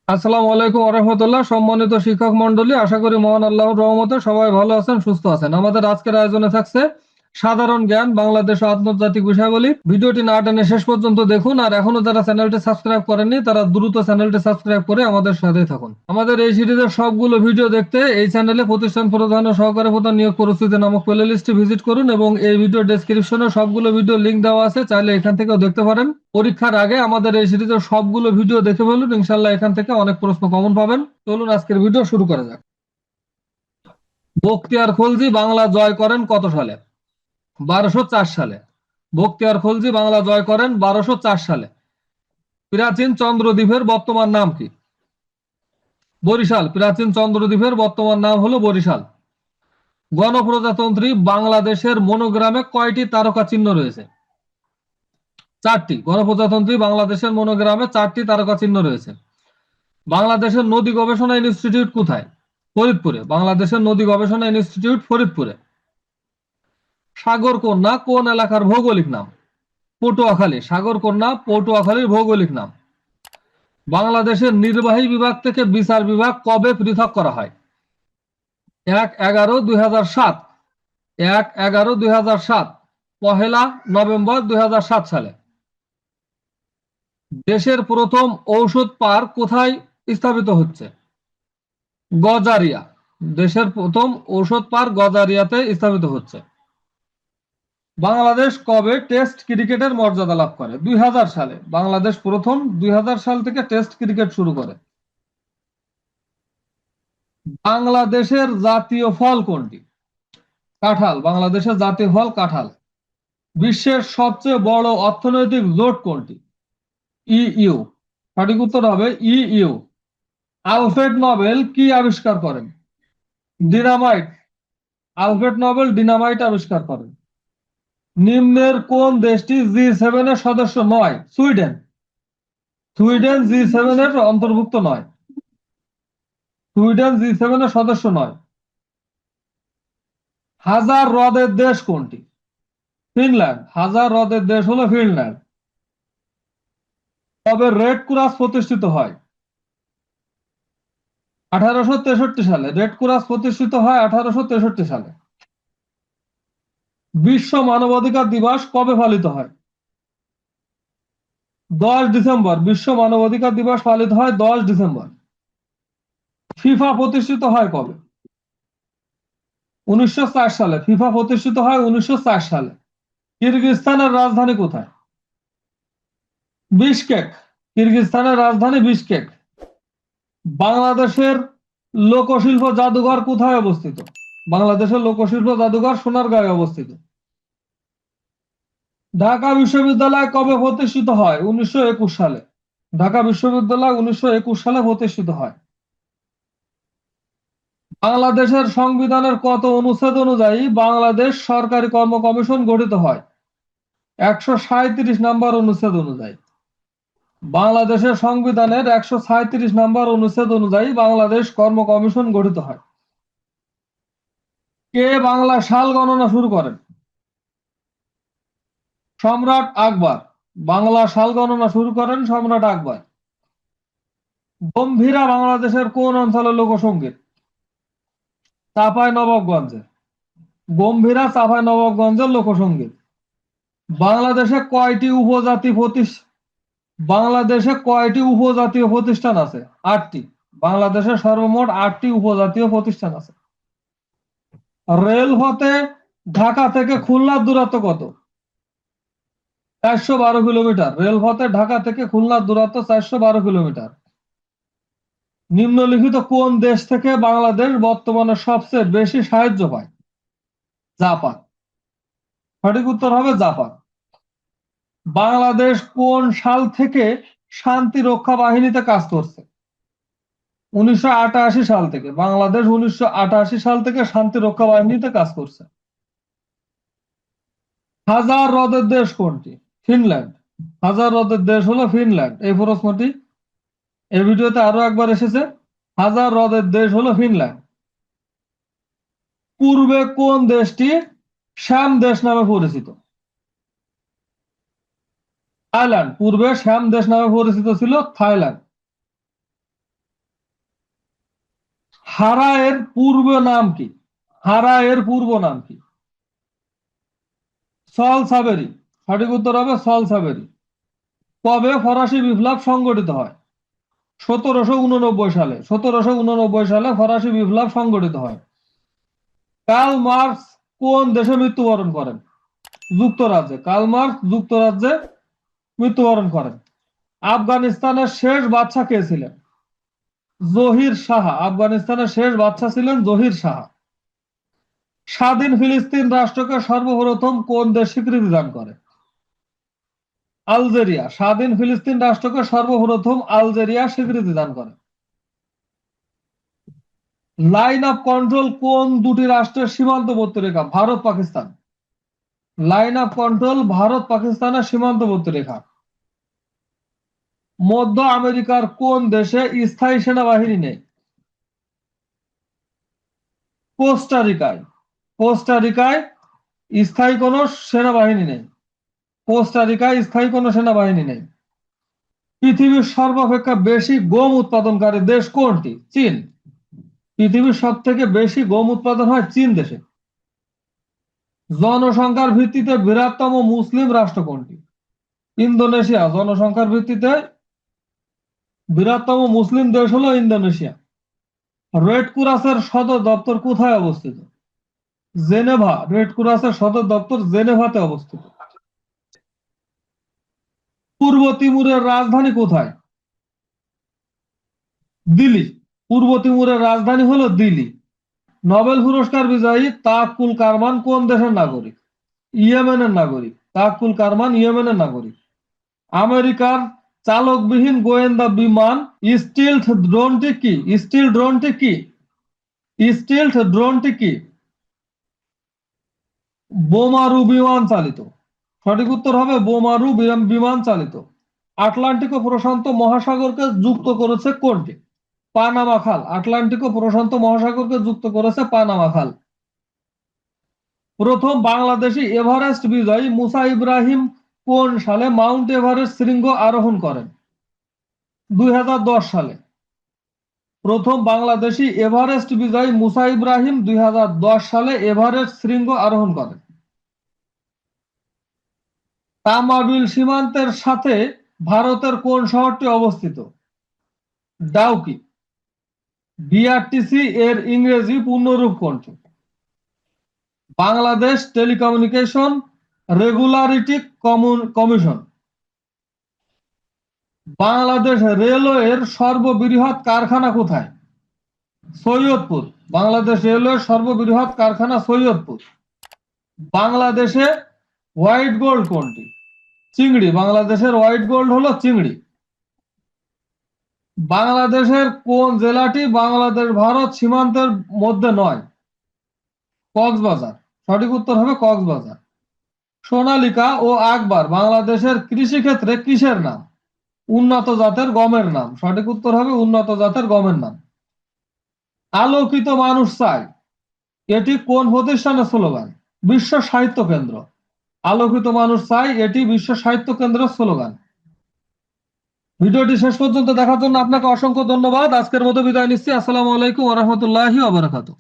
আসসালামু আলাইকুম ওয়া রাহমাতুল্লাহ। সম্মানিত শিক্ষক মণ্ডলী, আশা করি মহান আল্লাহর রহমতে সবাই ভালো আছেন, সুস্থ আছেন। আমাদের আজকের আয়োজনে থাকছে সাধারণ জ্ঞান, বাংলাদেশ ও আন্তর্জাতিক বিষয়াবলী। ভিডিওটি না টেনে শেষ পর্যন্ত দেখুন। আর এখনো যারা চ্যানেলটি সাবস্ক্রাইব করেননি তারা দ্রুত চ্যানেলটি সাবস্ক্রাইব করে আমাদের সাথে থাকুন। আমাদের এই সিরিজের সবগুলো ভিডিও দেখতে এই চ্যানেলে প্রতিষ্ঠান প্রধান ও সহকারী প্রধান নিয়োগ পরিস্থিতি নামক প্লেলিস্টটি ভিজিট করুন এবং এই ভিডিও ডেসক্রিপশনে সবগুলো ভিডিও লিংক দেওয়া আছে, চাইলে এখান থেকেও দেখতে পারেন। পরীক্ষার আগে আমাদের এই সিরিজের সবগুলো ভিডিও দেখে ফেলুন, ইনশাল্লাহ এখান থেকে অনেক প্রশ্ন কমন পাবেন। চলুন আজকের ভিডিও শুরু করা যাক। বখতিয়ার খলজি বাংলা জয় করেন কত সালে? 1204 সালে। বখতিয়ার খলজি বাংলা জয় করেন 1204 সালে। প্রাচীন চন্দ্রদ্বীপের বর্তমান নাম কি? বরিশাল। প্রাচীন চন্দ্রদ্বীপের বর্তমান নাম হলো বরিশাল। গণপ্রজাতন্ত্রী বাংলাদেশের মনোগ্রামে কয়টি তারকা চিহ্ন রয়েছে? 4টি। গণপ্রজাতন্ত্রী বাংলাদেশের মনোগ্রামে 4টি তারকা চিহ্ন রয়েছে। বাংলাদেশের নদী গবেষণা ইনস্টিটিউট কোথায়? ফরিদপুরে। বাংলাদেশের নদী গবেষণা ইনস্টিটিউট ফরিদপুরে। সাগরকন্যা কোন এলাকার ভৌগোলিক নাম? পটুয়াখালী। সাগরকন্যা পটুয়াখালীর ভৌগোলিক নাম। বাংলাদেশের নির্বাহী বিভাগ থেকে বিচার বিভাগ কবে পৃথক করা হয়? 1/11/2007। 1/11/2007। পহেলা নভেম্বর 2007 সালে। দেশের প্রথম ঔষধ পার্ক কোথায় স্থাপিত হচ্ছে? গজারিয়া। দেশের প্রথম ঔষধ পার্ক গজারিয়াতে স্থাপিত হচ্ছে। বাংলাদেশ কবে টেস্ট ক্রিকেটের মর্যাদা লাভ করে? 2000 সালে। বাংলাদেশ প্রথম 2000 সাল থেকে টেস্ট ক্রিকেট শুরু করে। বাংলাদেশের জাতীয় ফল কোনটি? কাঁঠাল। বাংলাদেশের জাতীয় ফল কাঁঠাল। বিশ্বের সবচেয়ে বড় অর্থনৈতিক জোট কোনটি? ইইউ। সঠিক উত্তর হবে ইইউ। আলফ্রেড নোবেল কি আবিষ্কার করেন? ডিনামাইট। আলফ্রেড নোবেল ডিনামাইট আবিষ্কার করেন। নিম্নের কোন দেশটি জি7 এর সদস্য নয়? সুইডেন। সুইডেন জি7 এর অন্তর্ভুক্ত নয়। সুইডেন জি7 এর সদস্য নয়। হাজার হ্রদের দেশ কোনটি? ফিনল্যান্ড। হাজার হ্রদের দেশ হলো ফিনল্যান্ড। তবে রেড ক্রস প্রতিষ্ঠিত হয়? 1863 সালে। রেড ক্রস প্রতিষ্ঠিত হয় 1863 সালে। বিশ্ব মানবাধিকার দিবস কবে পালিত হয়? 10 ডিসেম্বর। বিশ্ব মানবাধিকার দিবস পালিত হয় 10 ডিসেম্বর। ফিফা প্রতিষ্ঠিত হয় কবে? 1904 সালে। ফিফা প্রতিষ্ঠিত হয় 1904 সালে। কিরগিজস্তানের রাজধানী কোথায়? বিশকেক। কিরগিজস্তানের রাজধানী বিশকেক। বাংলাদেশের লোকশিল্প জাদুঘর কোথায় অবস্থিত? বাংলাদেশের লোকশিল্প জাদুঘর সোনারগাঁয়ে অবস্থিত। ঢাকা বিশ্ববিদ্যালয় কবে প্রতিষ্ঠিত হয়? 1921 সালে। ঢাকা বিশ্ববিদ্যালয় 1921 সালে প্রতিষ্ঠিত হয়। বাংলাদেশের সংবিধানের কত অনুচ্ছেদ অনুযায়ী বাংলাদেশ সরকারি কর্ম কমিশন গঠিত হয়? 137 নম্বর অনুচ্ছেদ অনুযায়ী। বাংলাদেশের সংবিধানের 137 নম্বর অনুচ্ছেদ অনুযায়ী বাংলাদেশ কর্ম কমিশন গঠিত হয়। কে বাংলা সাল গণনা শুরু করেন? সম্রাট আকবর। বাংলা সাল গণনা শুরু করেন সম্রাট আকবর। গম্ভীরা বাংলাদেশের কোন অঞ্চলের লোকসঙ্গীত? চাঁপাইনবাবগঞ্জে। গম্ভীরা চাঁপাইনবাবগঞ্জের লোকসঙ্গীত। বাংলাদেশে কয়টি উপজাতি বাংলাদেশে কয়টি উপজাতীয় প্রতিষ্ঠান আছে? 8টি। বাংলাদেশে সর্বমোট 8টি উপজাতীয় প্রতিষ্ঠান আছে। রেলপথে ঢাকা থেকে খুলনার দূরত্ব কত? 412 কিলোমিটার। রেলপথে ঢাকা থেকে খুলনার দূরত্ব 412 কিলোমিটার। নিম্নলিখিত কোন দেশ থেকে বাংলাদেশ বর্তমানে সবচেয়ে বেশি সাহায্য পায়? জাপান। সঠিক উত্তর হবে জাপান। বাংলাদেশ কোন সাল থেকে শান্তি রক্ষা বাহিনীতে কাজ করছে? 1988 সাল থেকে। বাংলাদেশ 1988 সাল থেকে শান্তি রক্ষা বাহিনীতে কাজ করছে। হাজার হ্রদের দেশ কোনটি? ফিনল্যান্ড। হাজার হ্রদের দেশ হলো ফিনল্যান্ড। এই প্রশ্নটি এই ভিডিওতে আরো একবার এসেছে। হাজার হ্রদের দেশ হলো ফিনল্যান্ড। পূর্বে কোন দেশটি শ্যাম দেশ নামে পরিচিত? থাইল্যান্ড। পূর্বে শ্যাম দেশ নামে পরিচিত ছিল থাইল্যান্ড। হারা এর পূর্ব নাম কি? হারা এর পূর্ব নাম কি? সল সাবেরি। সঠিক উত্তর হবে সল সাবেরি। কবে ফরাসি বিপ্লব সংগঠিত হয়? 1789 সালে। 1789 সালে ফরাসি বিপ্লব সংগঠিত হয়। কার্ল মার্কস কোন দেশে মৃত্যুবরণ করেন? যুক্তরাজ্যে। কার্ল মার্কস যুক্তরাজ্যে মৃত্যুবরণ করেন। আফগানিস্তানের শেষ বাদশা কে ছিলেন? জহির শাহ। আফগানিস্তানের শেষ বাদশা ছিলেন জহির শাহ। স্বাধীন ফিলিস্তিন রাষ্ট্রকে সর্বপ্রথম কোন দেশ স্বীকৃতি দান করে? আলজেরিয়া। স্বাধীন ফিলিস্তিন রাষ্ট্রকে সর্বপ্রথম আলজেরিয়া স্বীকৃতি দান করে। লাইন অফ কন্ট্রোল কোন দুটি রাষ্ট্রের সীমান্তবর্তী রেখা? Bharat Pakistan. Line of control Bharat পাকিস্তানের সীমান্তবর্তী রেখা। মধ্য আমেরিকার কোন দেশে স্থায়ী সেনাবাহিনী নেই? কোস্টারিকায়। কোস্টারিকায় স্থায়ী কোনো সেনাবাহিনী নেই। কোস্টারিকায় স্থায়ী কোনো সেনাবাহিনী নেই। পৃথিবীর সর্বাপেক্ষা বেশি গম উৎপাদনকারী দেশ কোনটি? চীন। পৃথিবীর সব থেকে বেশি গম উৎপাদন হয় চীন দেশে। জনসংখ্যার ভিত্তিতে বৃহত্তম মুসলিম রাষ্ট্র কোনটি? ইন্দোনেশিয়া। জনসংখ্যার ভিত্তিতে বৃহত্তম মুসলিম দেশ হলো ইন্দোনেশিয়া। রেড ক্রসের সদর দপ্তর কোথায় অবস্থিত? জেনেভা। রেড ক্রসের সদর দপ্তর জেনেভাতে অবস্থিত। পূর্ব তিমুরের রাজধানী কোথায়? দিল্লি। পূর্ব তিমুরের রাজধানী হলো দিল্লি। নোবেল পুরস্কার বিজয়ী তাওয়াক্কুল কারমান কোন দেশের নাগরিক? ইয়েমেনের নাগরিক। তাওয়াক্কুল কারমান ইয়েমেনের নাগরিক। আমেরিকার চালকবিহীন গোয়েন্দা বিমান স্টিলথ ড্রোনটি কি? স্টিল ড্রোনটি কি? স্টিলথ ড্রোনটি কি? বোমারু বিমান চালিত। সঠিক উত্তর হবে বোমারু বিমান চালিত। আটলান্টিক ও প্রশান্ত মহাসাগরকে যুক্ত করেছে কোনটি? পানামা খাল। আটলান্টিক ও প্রশান্ত মহাসাগরকে যুক্ত করেছে পানামা খাল। প্রথম বাংলাদেশি এভারেস্ট বিজয়ী মুসা ইব্রাহিম কোন সালে মাউন্ট এভারেস্ট শৃঙ্গ আরোহণ করেন? 2010 সালে। প্রথম বাংলাদেশি এভারেস্ট বিজয়ী মুসা ইব্রাহিম 2010 সালে এভারেস্ট শৃঙ্গ আরোহণ করেন। তামাবিল সীমান্তের সাথে ভারতের কোন শহরটি অবস্থিত? ডাউকি। বিআরটিসি এর ইংরেজি পূর্ণরূপ কোনটি? Bangladesh telecommunication regularity commission. Bangladesh রেলওয়ের সর্ববৃহৎ কারখানা কোথায়? সৈয়দপুর। বাংলাদেশ রেলওয়ের সর্ববৃহৎ কারখানা সৈয়দপুর। বাংলাদেশে হোয়াইট গোল্ড কোনটি? চিংড়ি। বাংলাদেশের হোয়াইট গোল্ড হলো চিংড়ি। বাংলাদেশের কোন জেলাটি বাংলাদেশ ভারত সীমান্তের মধ্যে নয়? কক্সবাজার। সঠিক উত্তর হবে কক্সবাজার। সোনালিকা ও আকবর বাংলাদেশের কৃষি ক্ষেত্রে কিসের নাম? উন্নত জাতের গমের নাম। সঠিক উত্তর হবে উন্নত জাতের গমের নাম। আলোকিত মানুষ চাই, এটি কোন প্রতিষ্ঠানের স্লোগান? বিশ্ব সাহিত্য কেন্দ্র। আলোকিত মানুষ চাই, এটি বিশ্ব সাহিত্য কেন্দ্রের স্লোগান। ভিডিওটি শেষ পর্যন্ত দেখার জন্য আপনাকে অসংখ্য ধন্যবাদ। আজকের মতো বিদায় নিচ্ছি। আসসালামু আলাইকুম ওয়া রাহমাতুল্লাহি ওয়া বারাকাতুহু।